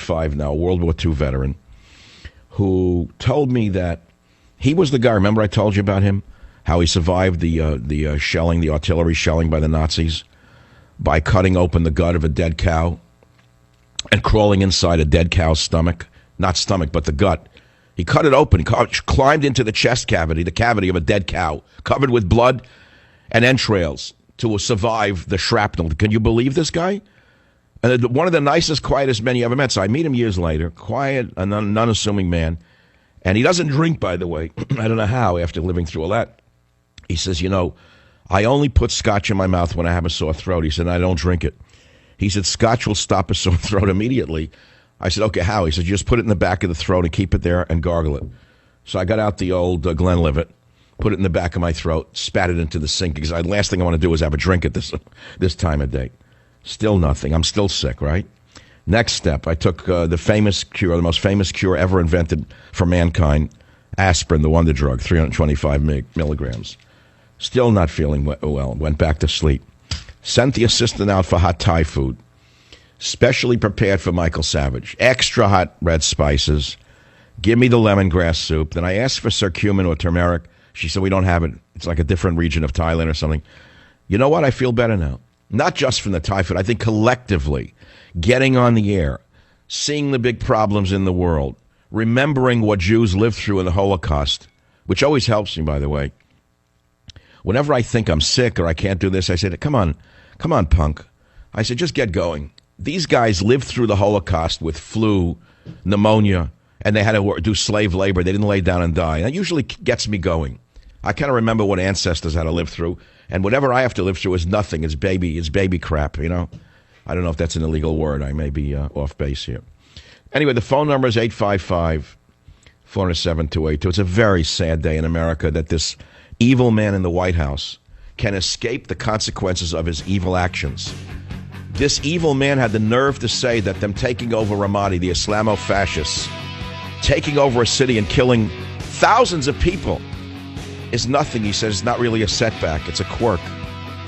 65 now, World War II veteran, who told me that he was the guy. Remember I told you about him? How he survived the shelling, the artillery shelling by the Nazis by cutting open the gut of a dead cow and crawling inside a dead cow's stomach. Not stomach, but the gut. He cut it open, climbed into the chest cavity, the cavity of a dead cow, covered with blood and entrails to survive the shrapnel. Can you believe this guy? And one of the nicest, quietest men you ever met. So I meet him years later, quiet, an unassuming man. And he doesn't drink, by the way. I don't know how, after living through all that. He says, you know, I only put scotch in my mouth when I have a sore throat. He said, I don't drink it. He said, scotch will stop a sore throat immediately. I said, okay, how? He said, you just put it in the back of the throat and keep it there and gargle it. So I got out the old Glenlivet, put it in the back of my throat, spat it into the sink, because the last thing I want to do is have a drink at this time of day. Still nothing. I'm still sick, right? Next step, I took the famous cure, the most famous cure ever invented for mankind, aspirin, the wonder drug, 325 milligrams. Still not feeling well. Went back to sleep. Sent the assistant out for hot Thai food, specially prepared for Michael Savage. Extra hot red spices. Give me the lemongrass soup. Then I asked for curcumin or turmeric. She said, we don't have it. It's like a different region of Thailand or something. You know what? I feel better now. Not just from the Thai food. I think collectively, getting on the air, seeing the big problems in the world, remembering what Jews lived through in the Holocaust, which always helps me, by the way. Whenever I think I'm sick or I can't do this, I say, come on, punk. I said, just get going. These guys lived through the Holocaust with flu, pneumonia, and they had to do slave labor. They didn't lay down and die. That usually gets me going. I kind of remember what ancestors had to live through, and whatever I have to live through is nothing. It's baby crap, you know? I don't know if that's an illegal word. I may be off base here. Anyway, the phone number is 855-407-282. It's a very sad day in America that this evil man in the White House can escape the consequences of his evil actions. This evil man had the nerve to say that them taking over Ramadi, the Islamo-fascists, taking over a city and killing thousands of people is nothing. He says it's not really a setback, it's a quirk.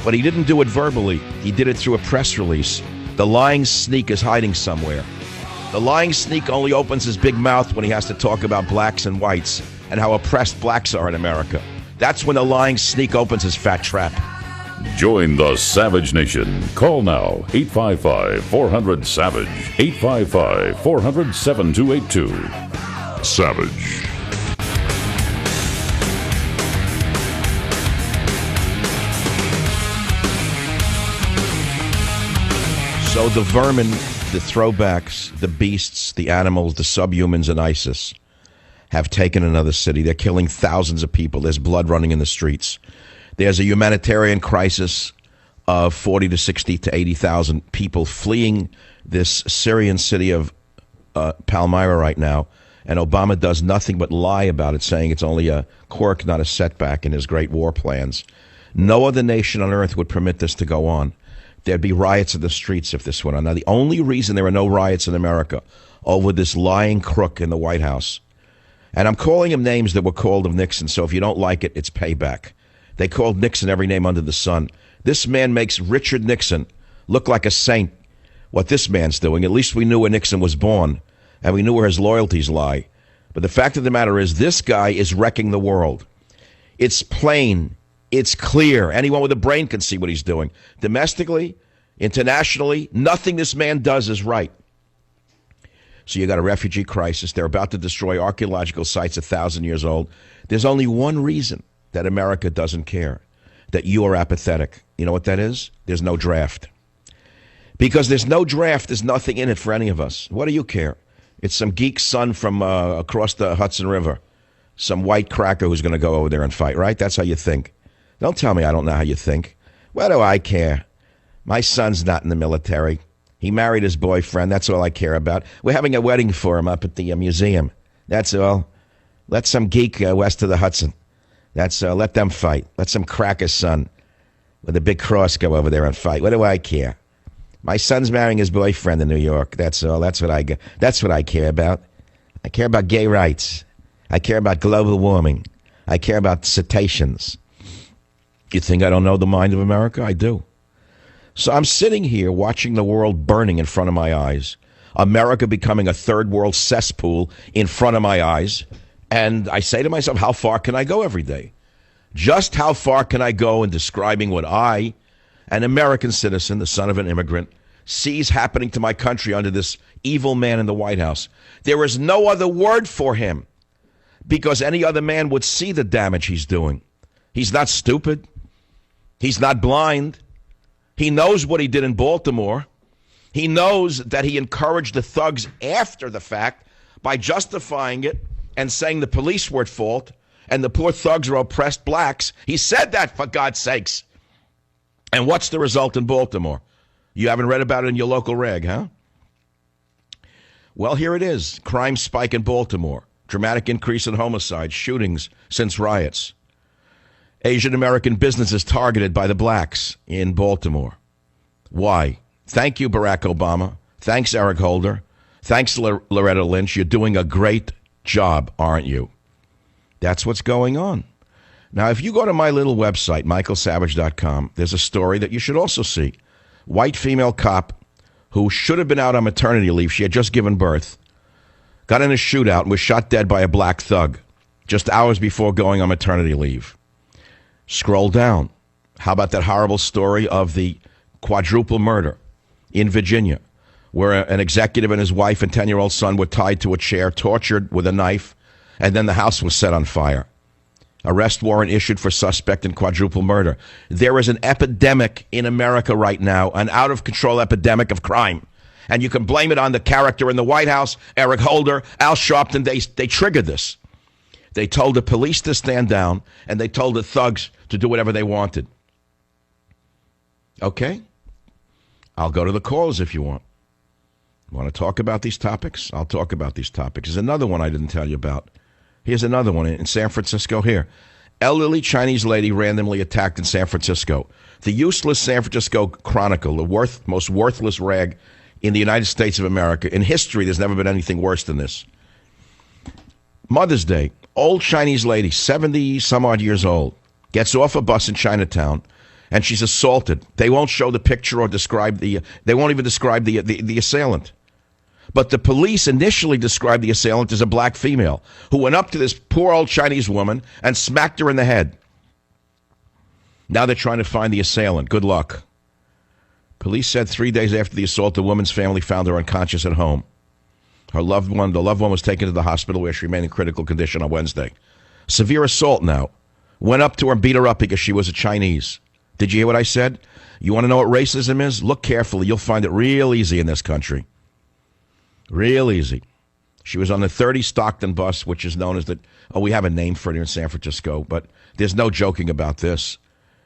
But he didn't do it verbally. He did it through a press release. The lying sneak is hiding somewhere. The lying sneak only opens his big mouth when he has to talk about blacks and whites and how oppressed blacks are in America. That's when the lying sneak opens his fat trap. Join the Savage Nation. Call now, 855-400-SAVAGE, 855-400-7282. Savage. So the vermin, the throwbacks, the beasts, the animals, the subhumans in ISIS have taken another city. They're killing thousands of people. There's blood running in the streets. There's a humanitarian crisis of 40 to 60 to 80,000 people fleeing this Syrian city of Palmyra right now. And Obama does nothing but lie about it, saying it's only a quirk, not a setback in his great war plans. No other nation on earth would permit this to go on. There'd be riots in the streets if this went on. Now, the only reason there are no riots in America over this lying crook in the White House, and I'm calling him names that were called of Nixon, so if you don't like it, it's payback. They called Nixon every name under the sun. This man makes Richard Nixon look like a saint. What this man's doing, at least we knew where Nixon was born, and we knew where his loyalties lie. But the fact of the matter is, this guy is wrecking the world. It's plain. It's clear. Anyone with a brain can see what he's doing. Domestically, internationally, nothing this man does is right. So you got a refugee crisis. They're about to destroy archaeological sites 1,000 years old. There's only one reason that America doesn't care, that you are apathetic. You know what that is? There's no draft. Because there's no draft, there's nothing in it for any of us. What do you care? It's some geek son from across the Hudson River, some white cracker who's going to go over there and fight, right? That's how you think. Don't tell me I don't know how you think. What do I care? My son's not in the military. He married his boyfriend. That's all I care about. We're having a wedding for him up at the museum. That's all. Let some geek west of the Hudson. Let them fight. Let some cracker's son with a big cross go over there and fight. What do I care? My son's marrying his boyfriend in New York. That's all. That's what I care about. I care about gay rights. I care about global warming. I care about cetaceans. You think I don't know the mind of America? I do. So I'm sitting here watching the world burning in front of my eyes. America becoming a third world cesspool in front of my eyes. And I say to myself, how far can I go every day? Just how far can I go in describing what I, an American citizen, the son of an immigrant, sees happening to my country under this evil man in the White House? There is no other word for him, because any other man would see the damage he's doing. He's not stupid. He's not blind. He knows what he did in Baltimore. He knows that he encouraged the thugs after the fact by justifying it and saying the police were at fault and the poor thugs are oppressed blacks. He said that, for God's sakes. And what's the result in Baltimore? You haven't read about it in your local rag, huh? Well, here it is. Crime spike in Baltimore. Dramatic increase in homicides, shootings since riots. Asian American businesses targeted by the blacks in Baltimore. Why? Thank you, Barack Obama. Thanks, Eric Holder. Thanks, Loretta Lynch. You're doing a great job, aren't you? That's what's going on. Now, if you go to my little website, michaelsavage.com, there's a story that you should also see. White female cop who should have been out on maternity leave. She had just given birth. Got in a shootout and was shot dead by a black thug just hours before going on maternity leave. Scroll down. How about that horrible story of the quadruple murder in Virginia, where an executive and his wife and 10-year-old son were tied to a chair, tortured with a knife, and then the house was set on fire. Arrest warrant issued for suspect in quadruple murder. There is an epidemic in America right now, an out-of-control epidemic of crime. And you can blame it on the character in the White House, Eric Holder, Al Sharpton. They triggered this. They told the police to stand down, and they told the thugs to do whatever they wanted. Okay? I'll go to the calls if you want. Want to talk about these topics? I'll talk about these topics. There's another one I didn't tell you about. Here's another one in San Francisco here. Elderly Chinese lady randomly attacked in San Francisco. The useless San Francisco Chronicle, the most worthless rag in the United States of America. In history, there's never been anything worse than this. Mother's Day, old Chinese lady, 70-some-odd years old, gets off a bus in Chinatown, and she's assaulted. They won't show the picture or describe they won't even describe the assailant. But the police initially described the assailant as a black female who went up to this poor old Chinese woman and smacked her in the head. Now they're trying to find the assailant. Good luck. Police said 3 days after the assault, the woman's family found her unconscious at home. The loved one was taken to the hospital where she remained in critical condition on Wednesday. Severe assault now. Went up to her and beat her up because she was a Chinese. Did you hear what I said? You want to know what racism is? Look carefully. You'll find it real easy in this country. Real easy. She was on the 30 Stockton bus, which is known as we have a name for it here in San Francisco, but there's no joking about this.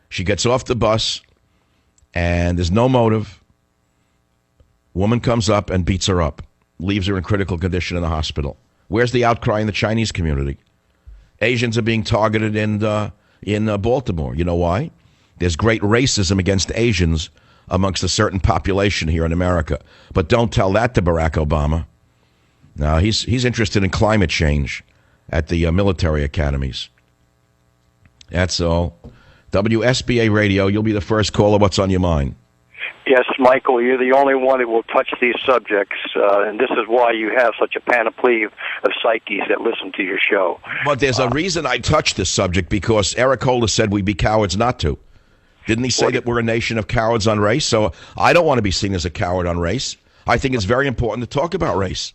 She gets off the bus, and there's no motive. Woman comes up and beats her up, leaves her in critical condition in the hospital. Where's the outcry in the Chinese community? Asians are being targeted in Baltimore. You know why? There's great racism against Asians amongst a certain population here in America. But don't tell that to Barack Obama. No, he's interested in climate change at the military academies. That's all. WSBA Radio, you'll be the first caller. What's on your mind? Yes, Michael, you're the only one who will touch these subjects, and this is why you have such a panoply of psyches that listen to your show. But there's a reason I touch this subject, because Eric Holder said we'd be cowards not to. Didn't he say that we're a nation of cowards on race? So I don't want to be seen as a coward on race. I think it's very important to talk about race.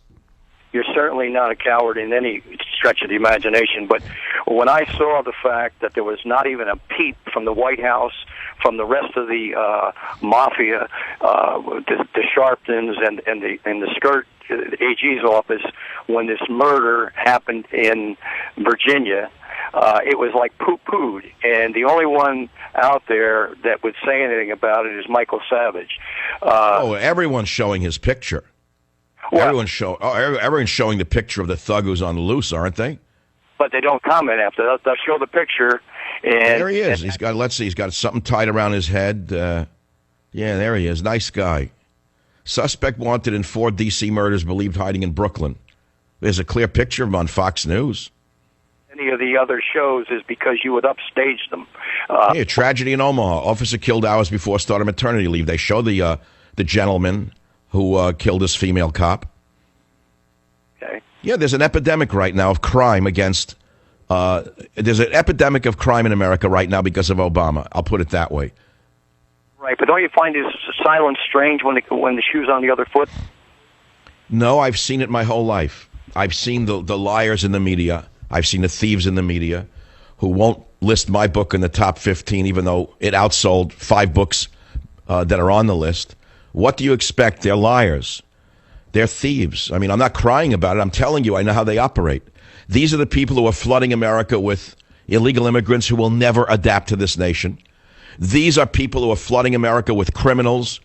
You're certainly not a coward in any stretch of the imagination, but when I saw the fact that there was not even a peep from the White House, from the rest of the mafia, the Sharptons and the Skirt AG's office, when this murder happened in Virginia, it was like poo-pooed, and the only one out there that would say anything about it is Michael Savage. Everyone's showing his picture. Well, everyone's showing the picture of the thug who's on the loose, aren't they? But they don't comment after. They'll show the picture. And there he is. He's got something tied around his head. Yeah, there he is. Nice guy. Suspect wanted in 4 D.C. murders, believed hiding in Brooklyn. There's a clear picture of him on Fox News. Any of the other shows is because you would upstage them. Tragedy in Omaha. Officer killed hours before start of maternity leave. They show the gentleman who killed this female cop. Okay. Yeah, there's an epidemic right now of crime against. There's an epidemic of crime in America right now because of Obama. I'll put it that way. Right, but don't you find his silence strange when the shoe's on the other foot? No, I've seen it my whole life. I've seen the liars in the media. I've seen the thieves in the media who won't list my book in the top 15, even though it outsold 5 books that are on the list. What do you expect? They're liars. They're thieves. I mean, I'm not crying about it. I'm telling you, I know how they operate. These are the people who are flooding America with illegal immigrants who will never adapt to this nation. These are people who are flooding America with criminals,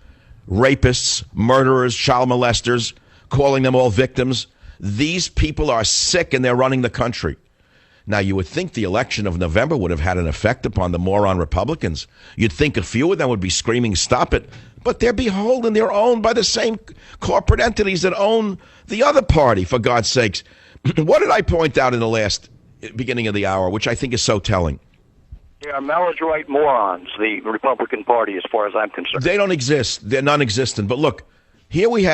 rapists, murderers, child molesters, calling them all victims. These people are sick and they're running the country. Now, you would think the election of November would have had an effect upon the moron Republicans. You'd think a few of them would be screaming, stop it. But they're beholden. They're owned by the same corporate entities that own the other party, for God's sakes. What did I point out in the last beginning of the hour, which I think is so telling? They are maladroit morons, the Republican Party, as far as I'm concerned. They don't exist. They're non-existent. But look, here we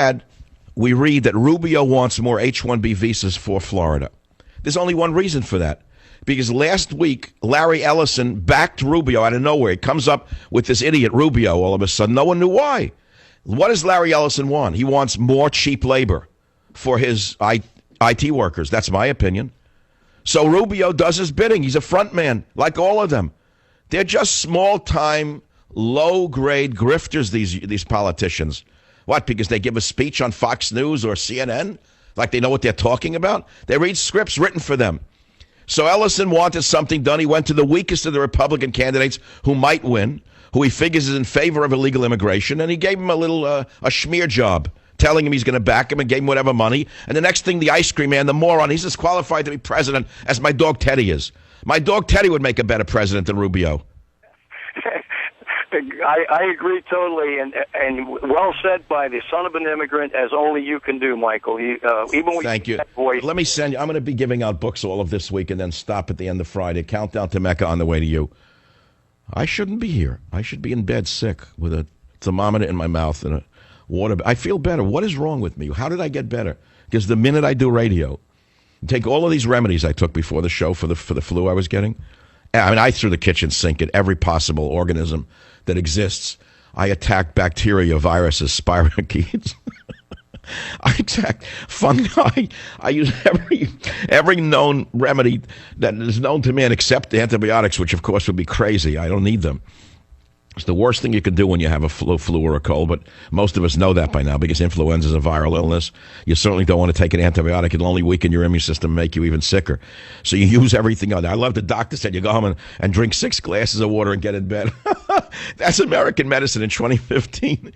read that Rubio wants more H-1B visas for Florida. There's only one reason for that. Because last week, Larry Ellison backed Rubio out of nowhere. He comes up with this idiot Rubio all of a sudden. No one knew why. What does Larry Ellison want? He wants more cheap labor for his IT workers. That's my opinion. So Rubio does his bidding. He's a front man, like all of them. They're just small-time, low-grade grifters, these politicians. What, because they give a speech on Fox News or CNN? Like they know what they're talking about? They read scripts written for them. So Ellison wanted something done. He went to the weakest of the Republican candidates who might win, who he figures is in favor of illegal immigration, and he gave him a little a schmear job, telling him he's going to back him and gave him whatever money. And the next thing, the ice cream man, the moron, he's as qualified to be president as my dog Teddy is. My dog Teddy would make a better president than Rubio. I agree totally, and well said by the son of an immigrant, as only you can do, Michael. Even with Thank you. That voice. Let me send you. I'm going to be giving out books all of this week and then stop at the end of Friday. Countdown to Mecca on the way to you. I shouldn't be here. I should be in bed sick with a thermometer in my mouth and a water. I feel better. What is wrong with me? How did I get better? Because the minute I do radio, take all of these remedies I took before the show for the flu I was getting. I mean, I threw the kitchen sink at every possible organism that exists. I attack bacteria, viruses, spirochetes. I attack fungi. I use every known remedy that is known to man except antibiotics, which of course would be crazy. I don't need them. It's the worst thing you can do when you have a flu or a cold, but most of us know that by now because influenza is a viral illness. You certainly don't want to take an antibiotic. It'll only weaken your immune system and make you even sicker. So you use everything on there. I love the doctor said you go home and drink 6 glasses of water and get in bed. That's American medicine in 2015.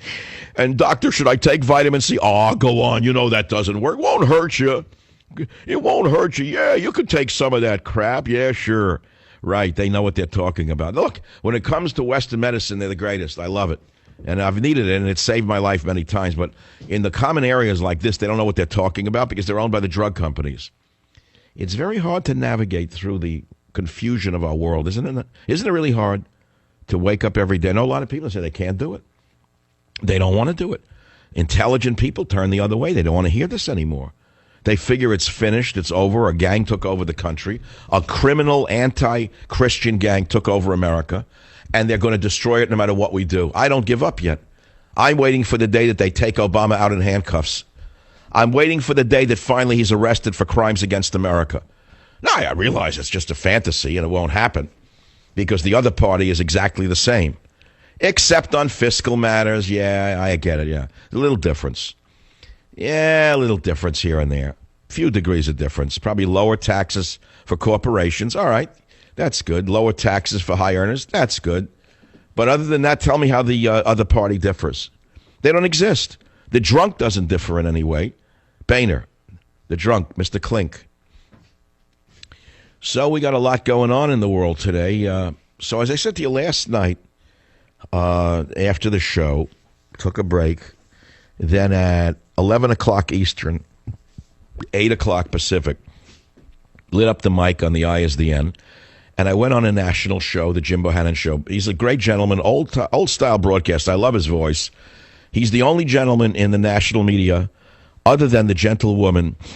And doctor, should I take vitamin C? Oh, go on. You know that doesn't work. It won't hurt you. It won't hurt you. Yeah, you could take some of that crap. Yeah, sure. Right, they know what they're talking about. Look, when it comes to Western medicine, they're the greatest. I love it. And I've needed it, and it's saved my life many times. But in the common areas like this, they don't know what they're talking about because they're owned by the drug companies. It's very hard to navigate through the confusion of our world, isn't it? Isn't it really hard to wake up every day? I know a lot of people say they can't do it. They don't want to do it. Intelligent people turn the other way. They don't want to hear this anymore. They figure it's finished, it's over. A gang took over the country. A criminal, anti-Christian gang took over America, and they're going to destroy it no matter what we do. I don't give up yet. I'm waiting for the day that they take Obama out in handcuffs. I'm waiting for the day that finally he's arrested for crimes against America. Now, I realize it's just a fantasy and it won't happen because the other party is exactly the same, except on fiscal matters. Yeah, I get it, yeah. A little difference. Yeah, a little difference here and there. Few degrees of difference. Probably lower taxes for corporations. All right, that's good. Lower taxes for high earners. That's good. But other than that, tell me how the other party differs. They don't exist. The drunk doesn't differ in any way. Boehner, the drunk, Mr. Klink. So we got a lot going on in the world today. So as I said to you last night, after the show, took a break. Then at 11 o'clock Eastern, 8 o'clock Pacific, lit up the mic on the I is the N, and I went on a national show, the Jim Bohannon Show. He's a great gentleman, old-style broadcast. I love his voice. He's the only gentleman in the national media, other than the gentlewoman